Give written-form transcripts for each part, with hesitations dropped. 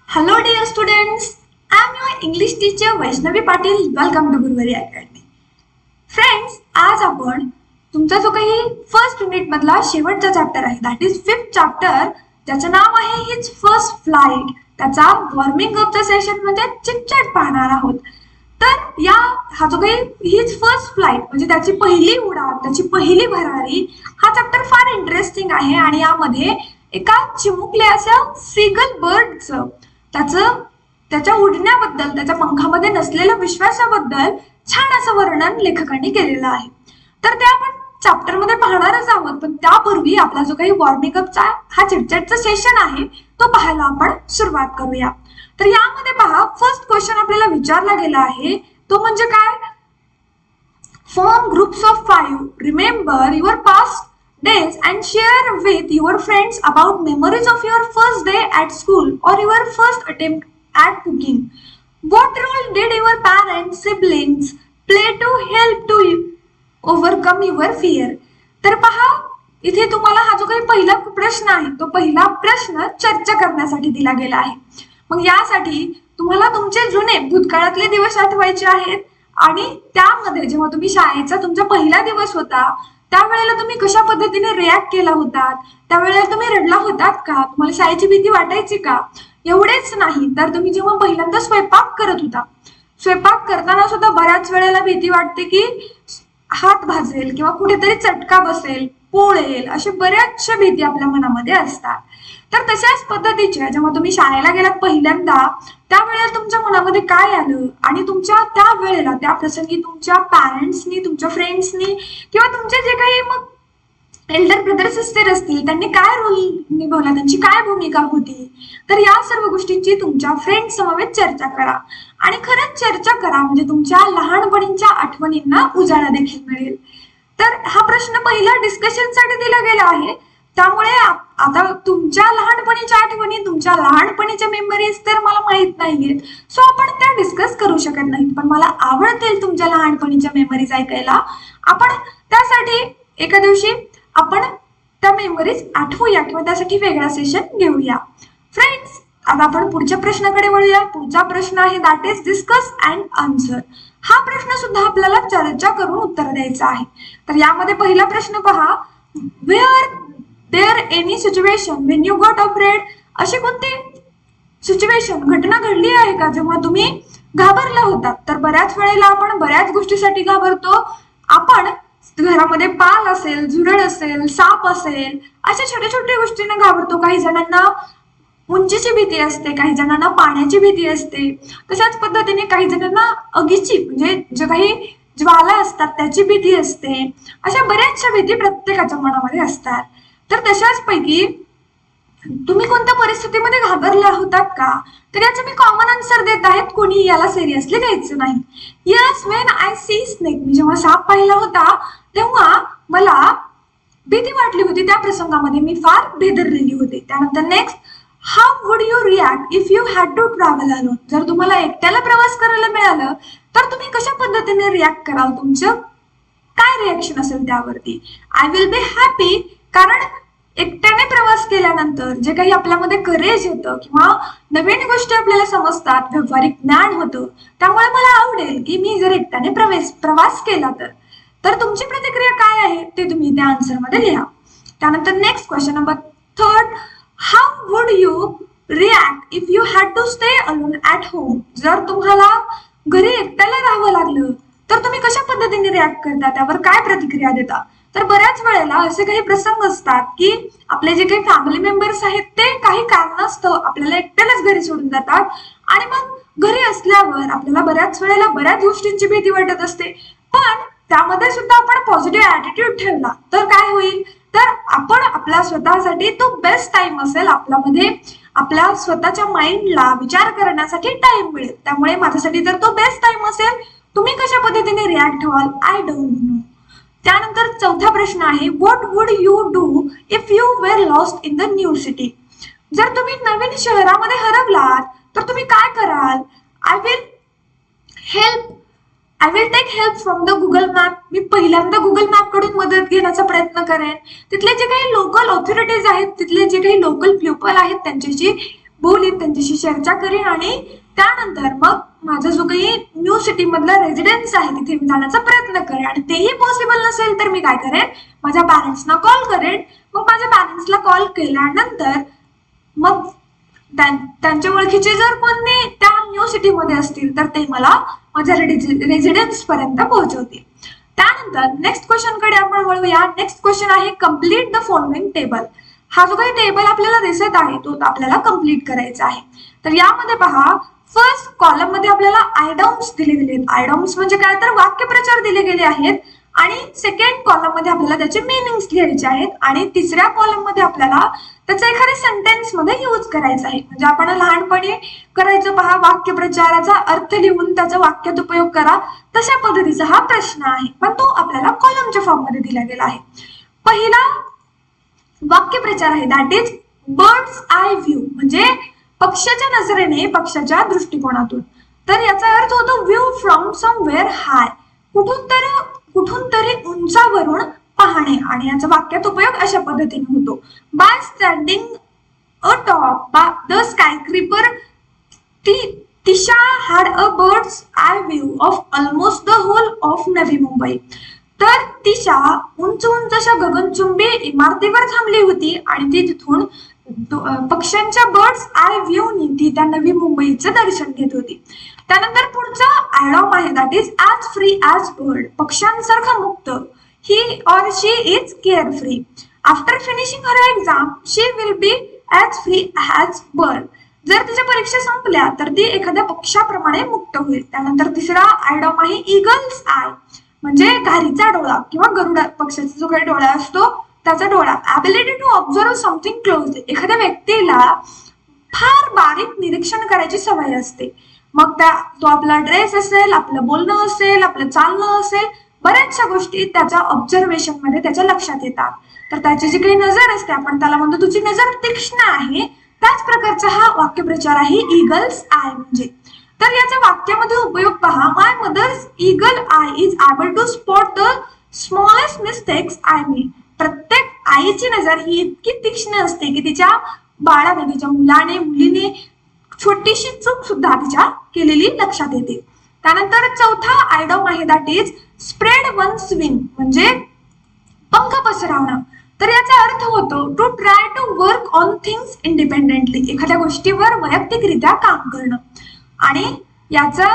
Hello dear students, I am your English teacher Vaishnavi Patil. Welcome to Guruvarya Academy. Friends, आज आपण तुमचा जो काही फर्स्ट युनिट मधला शेवटचा चॅप्टर आहे दॅट इज 5th चॅप्टर, ज्याचं नाव आहे हिज फर्स्ट फ्लाइट, त्याचा वॉर्मिंग अपच्या सेशन मध्ये चिट पाहणार आहोत. तर हा जो काही हिज फर्स्ट फ्लाइट म्हणजे त्याची पहिली उडान, त्याची पहिली भरारी, हा चॅप्टर फार इंटरेस्टिंग आहे आणि यामध्ये एका चिमुकल्या अशा सीगल बर्डचं त्याच्या उडण्याबद्दल, त्याच्या पंखामध्ये नसलेल्या विश्वासाबद्दल छान असं वर्णन लेखकांनी केलेलं आहे. तर ते आपण चॅप्टर मध्ये पाहणारच आहोत, पण त्यापूर्वी आपला जो काही वॉर्मिंग अपचा हा चिटचॅटचा सेशन आहे तो पाहायला आपण सुरुवात करूया. तर यामध्ये पहा, फर्स्ट क्वेश्चन आपल्याला विचारला गेला आहे तो म्हणजे काय, form groups of 5, remember your past days and share with your friends about memories of your first day at school or your first attempt at cooking. What role did your parents, siblings play to help to overcome your fear? तर पहा, इथे तुम्हाला हा जो काही पहिला प्रश्न आहे तो पहिला प्रश्न चर्चा करण्यासाठी दिला गेला आहे. मग यासाठी तुम्हाला तुमचे जुने भूतकाळातले दिवस आठवायचे आहेत आणि त्यामध्ये जेव्हा तुम्ही शाळेचा तुमचा पहिला दिवस होता त्यावेळेला तुम्ही कशा पद्धतीने रिॲक्ट केला होतात, त्यावेळेला तुम्ही रडला होतात का, तुम्हाला शाळेची भीती वाटायची का. एवढेच नाही तर तुम्ही जेव्हा पहिल्यांदा स्वयंपाक करत होता, स्वयंपाक करताना सुद्धा बऱ्याच वेळेला भीती वाटते की हात भाजेल किंवा कुठेतरी चटका बसेल, पोळेल, अशा बऱ्याचशा भीती आपल्या मनामध्ये असतात. तर तशाच पद्धतीच्या जेव्हा तुम्ही शाळेला गेलात पहिल्यांदा त्यावेळेला तुमच्या मनामध्ये काय आलं आणि तुमच्या त्या वेळेला त्या प्रसंगी तुमच्या पॅरेंट्सनी, तुमच्या फ्रेंड्सनी किंवा तुमचे जे काही मग एल्डर ब्रदर सिस्टर असतील त्यांनी काय रोल निभावला, त्यांची काय भूमिका होती. तर या सर्व गोष्टींची तुमच्या फ्रेंड्स समवेत चर्चा करा आणि खरंच चर्चा करा म्हणजे तुमच्या लहानपणीच्या आठवणींना उजाळा देखील मिळेल. तर हा प्रश्न पहिला डिस्कशनसाठी दिला गेला आहे, त्यामुळे आता तुमच्या लहानपणीच्या आठवणी, तुमच्या लहानपणीच्या मेमरीज तर मला माहित नाहीयेत, सो आपण त्या डिस्कस करू शकत नाहीत, पण मला आवडतील तुमच्या लहानपणीच्या मेमरीज ऐकायला. आपण त्यासाठी एका दिवशी आपण त्या मेमरीज आठवूया किंवा त्यासाठी वेगळा सेशन घेऊया. फ्रेंड्स, आता आपण पुढच्या प्रश्नाकडे वळूया. पुढचा प्रश्न आहे that is discuss and answer. हा प्रश्न सुद्धा आपल्याला चर्चा करून उत्तर द्यायचं आहे. तर यामध्ये पहिला प्रश्न पहा, were there any situation when you got afraid. अशी कोणती सिच्युएशन, घटना घडली आहे का जेव्हा तुम्ही घाबरला होता. तर बऱ्याच वेळेला आपण बऱ्याच गोष्टीसाठी घाबरतो. आपण घरामध्ये पाल असेल, झुरळ असेल, साप असेल, अशा छोट्या छोट्या गोष्टींना घाबरतो. काही जणांना उंचीची भीती असते, काही जणांना पाण्याची भीती असते, तशाच पद्धतीने काही जणांना आगीची म्हणजे जे काही ज्वाला असतात त्याची भीती असते. अशा बऱ्याचशा भीती प्रत्येकाच्या मनामध्ये असतात. तर तशाच पैकी तुम्ही कोणत्या परिस्थितीमध्ये घाबरला होतात का, तर याचं मी कॉमन आन्सर देत आहेत, कोणी याला सिरियसली घ्यायचं नाही. Yes, when I see snake. मी जेव्हा साप पाहिला होता तेव्हा मला भीती वाटली होती, त्या प्रसंगामध्ये मी फार भेदरलेली होती. त्यानंतर next, how would you react if you had to travel alone. जर तुम्हाला एकट्याला प्रवास करायला मिळालं तर तुम्ही कशा पद्धतीने रिॲक्ट कराल, तुमचं काय रिॲक्शन असेल त्यावरती. आय विल बी हॅपी, कारण एकट्याने प्रवास केल्यानंतर जे काही आपल्यामध्ये करेज येतं किंवा नवीन गोष्टी आपल्याला समजतात, व्यावहारिक ज्ञान होतं, त्यामुळे मला आवडेल की मी जर एकट्याने प्रवास केला तर तुमची प्रतिक्रिया काय आहे ते तुम्ही त्या आन्सर मध्ये लिहा. त्यानंतर next question number 3, how would you react if you had to stay alone at home. जर तुम्हाला घरी एकट्याला राहावं लागलं तर तुम्ही कशा पद्धतीने रिॲक्ट करता, त्यावर काय प्रतिक्रिया देता. तर बऱ्याच वेळेला असे काही प्रसंग असतात की आपले जे काही फॅमिली मेंबर्स आहेत ते काही कारणास्तव आपल्याला एकट्यालाच घरी सोडून जातात आणि मग घरी असल्यावर आपल्याला बऱ्याच वेळेला बऱ्याच गोष्टींची भीती वाटत असते, पण त्यामध्ये सुद्धा आपण पॉझिटिव्ह ॲटिट्यूड ठेवला तर काय होईल, तर आपण आपल्या स्वतःसाठी तो बेस्ट टाइम असेल, आपल्यामध्ये आपल्या स्वतःच्या माइंडला विचार करण्यासाठी टाइम मिळेल. त्यामुळे माझ्यासाठी तर तो बेस्ट टाइम असेल. तुम्ही कशा पद्धतीने रिॲक्ट व्हाल, आय डोंट नो. त्यानंतर चौथा प्रश्न आहे, what would you do if you were lost in the new city. जर तुम्ही नवीन शहरामध्ये हरवलात तर तुम्ही काय कराल. I will take help from the Google map. मी पहिल्यांदा गुगल मॅप कडून मदत घेण्याचा प्रयत्न करेन. तिथले जे काही लोकल ऑथॉरिटीज आहेत, तिथले जे काही लोकल पीपल आहेत त्यांच्याशी बोलीन, त्यांच्याशी चर्चा करीन आणि त्यानंतर मग माझा जो काही न्यू सिटी मधला रेसिडेन्स आहे तिथे मी जाण्याचा प्रयत्न करेन आणि तेही पॉसिबल नसेल तर मी काय करेन, माझ्या पॅरेंट्सना कॉल करेन. मग माझ्या पॅरेंट्सला कॉल केल्यानंतर मग त्यांच्या ओळखीचे जर कोणी त्या न्यू सिटी मध्ये असतील तर ते मला माझ्या रेसिडेन्स पर्यंत पोहोचवतील. त्यानंतर नेक्स्ट क्वेश्चन कडे आपण वळूया. नेक्स्ट क्वेश्चन आहे कम्प्लीट द फॉलोइंग टेबल. हा जो काही टेबल आपल्याला दिसत आहे तो आपल्याला कम्प्लीट करायचा आहे. तर यामध्ये पहा, फर्स्ट कॉलम मध्ये आपल्याला आयडॉम्स दिले गेले आहेत. आयडॉम्स म्हणजे काय तर वाक्यप्रचार दिले गेले आहेत आणि सेकंड कॉलम मध्ये आपल्याला त्याचे मीनिंग्स लिहायचे आहेत आणि तिसऱ्या कॉलम मध्ये आपल्याला त्याचा एखाद्या सेंटेन्स मध्ये यूज करायचा आहे. म्हणजे आपण लहानपणी करायचं पहा, वाक्यप्रचाराचा अर्थ लिहून त्याचा वाक्यात उपयोग करा, तशा पद्धतीचा हा प्रश्न आहे, पण तो आपल्याला कॉलमच्या फॉर्म मध्ये दिला गेला आहे. पहिला वाक्यप्रचार आहे that is birds eye view, म्हणजे पक्षाच्या नजरेने, पक्षाच्या दृष्टिकोनातून. तर याचा अर्थ होतो व्ह्यू फ्रॉम समवेअर हाय, कुठून तरी उंचावरून पाहणे, आणि याचा वाक्यात उपयोग अशा पद्धतीने होतो. By standing atop the skyscraper Tisha had a bird's eye view of almost the whole of Navi Mumbai. तर तिशा उंच उंच अशा गगनचुंबी इमारतीवर थांबली होती आणि ती तिथून पक्ष्यांच्या बर्ड्स आय व्ह्यूनी ती त्या नवी मुंबईचं दर्शन घेत होती. त्यानंतर पुढचा आयडॉम आहे that is as free as bird, पक्ष्यांसारखा मुक्त. He or she is carefree. After finishing her exam she will be as free as bird. जर तिच्या परीक्षा संपल्या तर ती एखाद्या पक्षाप्रमाणे मुक्त होईल. त्यानंतर तिसरा आयडॉम आहे ईगल्स आय, म्हणजे घारीचा डोळा किंवा गरुडा पक्षाचा जो काही डोळा असतो त्याचा डोळा. Ability to observe something closely, एखाद्या व्यक्तीला फार बारीक निरीक्षण करायची सवय असते. मग तो आपला ड्रेस असेल, आपलं बोलणं असेल, आपलं चालणं असेल, बऱ्याचशा गोष्टी त्याच्या ऑब्झर्वेशन मध्ये त्याच्या लक्षात येतात. तर त्याची जी काही नजर असते आपण त्याला म्हणतो तुझी नजर तीक्ष्ण आहे. त्याच प्रकारचा हा वाक्यप्रचार आहे ईगल्स आय म्हणजे. तर याचा वाक्यामध्ये उपयोग पहा, my mother's eagle eye is able to spot the smallest mistakes I made. प्रत्येक आईची नजर ही इतकी तीक्ष्ण असते की तिच्या बाळाने, तिच्या मुलीने छोटीशी चूक सुद्धा तिच्या केलेली लक्षात येते. त्यानंतर चौथा आयडॉम आहे that is spread one's wing, म्हणजे पंख पसरवणं. तर याचा अर्थ होतो to try to work on things independently, एखाद्या गोष्टीवर वैयक्तिकरित्या काम करणं. आणि याचा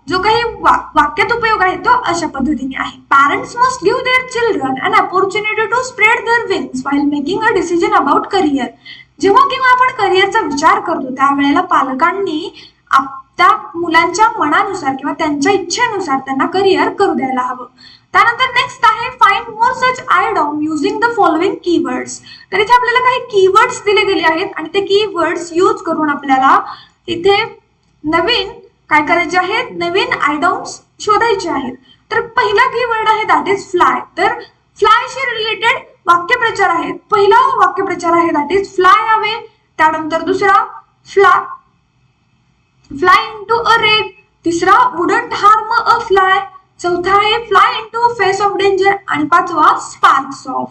जो काही वाक्यात उपयोग आहे तो अशा पद्धतीने आहे. Parents must give their children an opportunity to spread their wings while making a decision about career. जेव्हा केव्हा आपण करिअरचा विचार करतो त्यावेळेला पालकांनी त्या मुलांच्या मनानुसार किंवा त्यांच्या इच्छेनुसार त्यांना करिअर करू द्यायला हवं. त्यानंतर नेक्स्ट आहे find more such idiom using the following keywords. तर इथे आपल्याला काही कीवर्ड्स दिले गेले आहेत आणि ते कीवर्ड्स यूज करून आपल्याला इथे नवीन काय करायचे आहेत, नवीन आयडॉम्स शोधायचे आहेत. तर पहिला कीवर्ड आहे दॅट इज फ्लाय. तर फ्लायशी रिलेटेड वाक्यप्रचार आहेत. पहिला वाक्यप्रचार आहे दॅट इज फ्लाय अवे. त्यानंतर दुसरा फ्लाय इनटू अ रेड. तिसरा वुडंट हार्म अ फ्लाय. चौथा आहे fly into a face of danger आणि पाचवा स्पार्क्स ऑफ.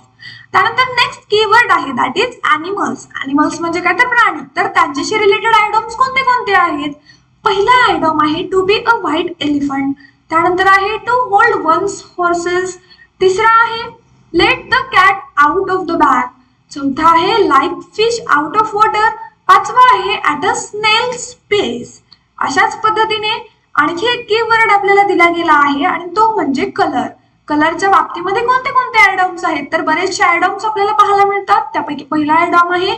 त्यानंतर नेक्स्ट कीवर्ड आहे दॅट इज ॲनिमल्स. ॲनिमल्स म्हणजे काय तर प्राणी. तर त्यांच्याशी रिलेटेड आयडॉम्स कोणते कोणते आहेत. पहिला आयडॉम आहे to be a white elephant. त्यानंतर आहे टू होल्ड वन्स हॉर्सेस. तिसरा आहे let the cat out of the bag. चौथा आहे like fish out of water. पाचवा आहे ॲट अ स्नेल्स पेस. अशाच पद्धतीने आणखी एक कीवर्ड आपल्याला दिला गेला आहे आणि तो म्हणजे कलर. कलरच्या बाबतीमध्ये कोणते कोणते आयडॉम्स आहेत तर बरेचसे आयडॉम्स आपल्याला पाहायला मिळतात. त्यापैकी पहिला आयडॉम आहे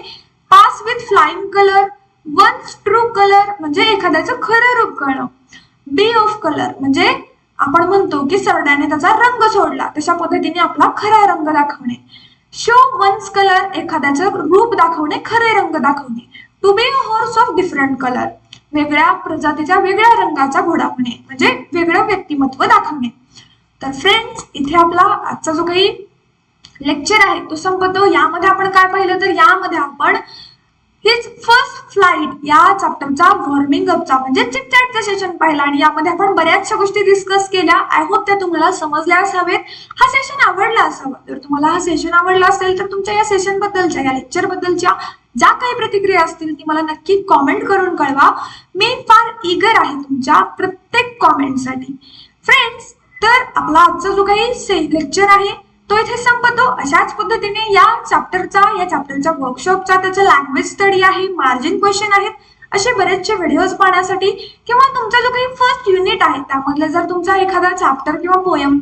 pass with flying colour. One's true colour म्हणजे एखाद्याचं खरं रूप कळणं. बी ऑफ कलर म्हणजे आपण म्हणतो की सरड्याने त्याचा रंग सोडला, तशा पद्धतीने आपला खरा रंग दाखवणे. शो वन्स कलर एखाद्याचं रूप दाखवणे, खरे रंग दाखवणे. To be a horse of different colour वेगळ्या प्रजातीच्या वेगळ्या रंगाचा घोडा होणे म्हणजे वेगळं व्यक्तिमत्व दाखवणे. तर फ्रेंड्स इथे आपला आजचा जो काही लेक्चर आहे तो संपतो. यामध्ये आपण काय पाहिलं तर यामध्ये आपण हिज फर्स्ट फ्लाईट या चॅप्टरचा वॉर्मिंग अपचा म्हणजे चिट चॅटचा सेशन पाहिला आणि यामध्ये आपण बऱ्याचशा गोष्टी डिस्कस केल्या. आय होप त्या तुम्हाला समजल्या असावेत. हा सेशन आवडला असावा. जर तुम्हाला हा सेशन आवडला असेल तर तुमच्या या सेशन बद्दलच्या या लेक्चर बद्दलच्या ज्या काही प्रतिक्रिया असतील ती मला नक्की कॉमेंट करून कळवा. मी फार ईगर आहे तुमच्या प्रत्येक कॉमेंटसाठी. फ्रेंड्स, तर आपला आजचा जो काही लेक्चर आहे तो इथे संपतो. अशाच पद्धतीने या चॅप्टरचा वर्कशॉपचा त्याचा लँग्वेज स्टडी आहे, मार्जिन क्वेश्चन आहेत, असे बरेचसे व्हिडिओज पाहण्यासाठी किंवा तुमचा जो काही फर्स्ट युनिट आहे त्यामधला जर तुमचा एखादा चॅप्टर किंवा पोयम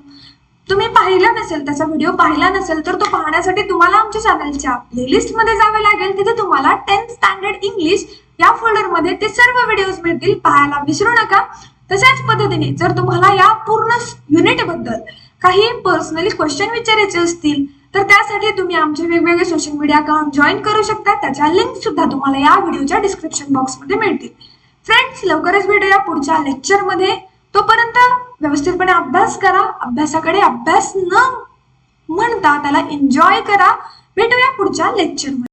तुम्ही पाहिला नसेल, त्याचा व्हिडिओ पाहिला नसेल, तर तो पाहण्यासाठी तुम्हाला आमच्या चॅनलच्या प्लेलिस्ट मध्ये जावे लागेल. तिथे तुम्हाला 10th स्टँडर्ड इंग्लिश या फोल्डर मध्ये ते सर्व व्हिडिओज मिळतील, पाहायला विसरू नका. तशाच पद्धतीने जर तुम्हाला या पूर्ण युनिट बद्दल काही पर्सनली क्वेश्चन विचारायचे असतील तर त्यासाठी तुम्ही आमचे वेगवेगळे सोशल मीडिया अकाउंट जॉईन करू शकता. त्याच्या लिंक सुद्धा तुम्हाला या व्हिडिओच्या डिस्क्रिप्शन बॉक्समध्ये मिळतील. फ्रेंड्स, लवकरच भेटूया पुढच्या लेक्चरमध्ये. तोपर्यंत व्यवस्थितपणे अभ्यास करा. अभ्यासाकडे अभ्यास न म्हणता त्याला एन्जॉय करा. भेटूया पुढच्या लेक्चरमध्ये.